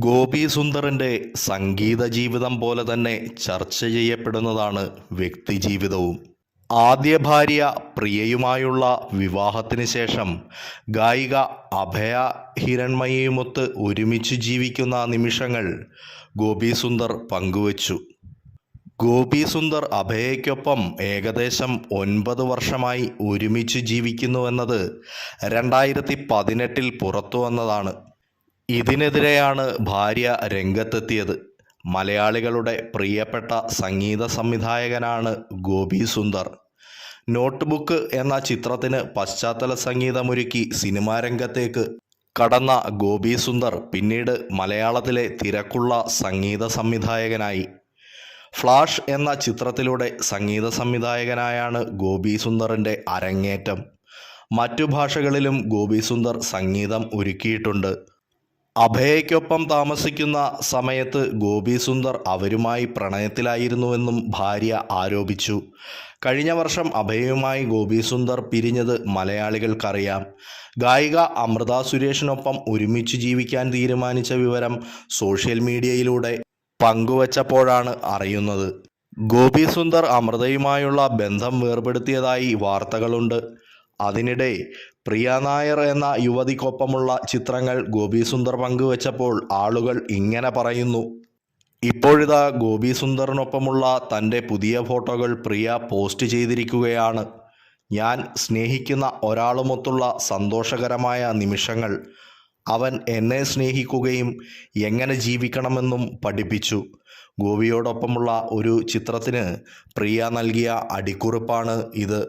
ഗോപി സുന്ദറിൻ്റെ സംഗീത ജീവിതം പോലെ തന്നെ ചർച്ച ചെയ്യപ്പെടുന്നതാണ് വ്യക്തിജീവിതവും. ആദ്യ ഭാര്യ പ്രിയയുമായുള്ള വിവാഹത്തിന് ശേഷം ഗായിക അഭയ ഹിരൺമയിയുമൊത്ത് ഒരുമിച്ച് ജീവിക്കുന്ന നിമിഷങ്ങൾ ഗോപി സുന്ദർ പങ്കുവച്ചു. ഗോപി സുന്ദർ അഭയയ്ക്കൊപ്പം ഏകദേശം 9 വർഷമായി ഒരുമിച്ച് ജീവിക്കുന്നുവെന്നത് 2018 പുറത്തു വന്നതാണ്. ഇതിനെതിരെയാണ് ഭാര്യ രംഗത്തെത്തിയത്. മലയാളികളുടെ പ്രിയപ്പെട്ട സംഗീത സംവിധായകനാണ് ഗോപി സുന്ദർ. നോട്ട്ബുക്ക് എന്ന ചിത്രത്തിന് പശ്ചാത്തല സംഗീതമൊരുക്കി സിനിമാ രംഗത്തേക്ക് കടന്ന ഗോപി സുന്ദർ പിന്നീട് മലയാളത്തിലെ തിരക്കുള്ള സംഗീത സംവിധായകനായി. ഫ്ലാഷ് എന്ന ചിത്രത്തിലൂടെ സംഗീത സംവിധായകനായാണ് ഗോപി സുന്ദറിൻ്റെ അരങ്ങേറ്റം. മറ്റു ഭാഷകളിലും ഗോപി സുന്ദർ സംഗീതം ഒരുക്കിയിട്ടുണ്ട്. അഭയയ്ക്കൊപ്പം താമസിക്കുന്ന സമയത്ത് ഗോപി സുന്ദർ അവരുമായി പ്രണയത്തിലായിരുന്നുവെന്നും ഭാര്യ ആരോപിച്ചു. കഴിഞ്ഞ വർഷം അഭയയുമായി ഗോപി സുന്ദർ പിരിഞ്ഞത് മലയാളികൾക്കറിയാം. ഗായിക അമൃത സുരേഷിനൊപ്പം ഒരുമിച്ച് ജീവിക്കാൻ തീരുമാനിച്ച വിവരം സോഷ്യൽ മീഡിയയിലൂടെ പങ്കുവച്ചപ്പോഴാണ് അറിയുന്നത്. ഗോപി സുന്ദർ അമൃതയുമായുള്ള ബന്ധം വേർപെടുത്തിയതായി വാർത്തകളുണ്ട്. അതിനിടെ പ്രിയ നായർ എന്ന യുവതിക്കൊപ്പമുള്ള ചിത്രങ്ങൾ ഗോപി സുന്ദർ പങ്കുവച്ചപ്പോൾ ആളുകൾ ഇങ്ങനെ പറയുന്നു. ഇപ്പോഴിതാ ഗോപി സുന്ദറിനൊപ്പമുള്ള തൻ്റെ പുതിയ ഫോട്ടോകൾ പ്രിയ പോസ്റ്റ് ചെയ്തിരിക്കുകയാണ്. ഞാൻ സ്നേഹിക്കുന്ന ഒരാളുമൊത്തുള്ള സന്തോഷകരമായ നിമിഷങ്ങൾ. അവൻ എന്നെ സ്നേഹിക്കുകയും എങ്ങനെ ജീവിക്കണമെന്നും പഠിപ്പിച്ചു. ഗോപിയോടൊപ്പമുള്ള ഒരു ചിത്രത്തിന് പ്രിയ നൽകിയ അടിക്കുറിപ്പാണ് ഇത്.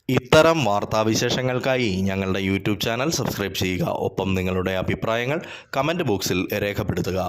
ഇത്തരം വാർത്താവിശേഷങ്ങൾക്കായി ഞങ്ങളുടെ യൂട്യൂബ് ചാനൽ സബ്സ്ക്രൈബ് ചെയ്യുക. ഒപ്പം നിങ്ങളുടെ അഭിപ്രായങ്ങൾ കമൻറ്റ് ബോക്സിൽ രേഖപ്പെടുത്തുക.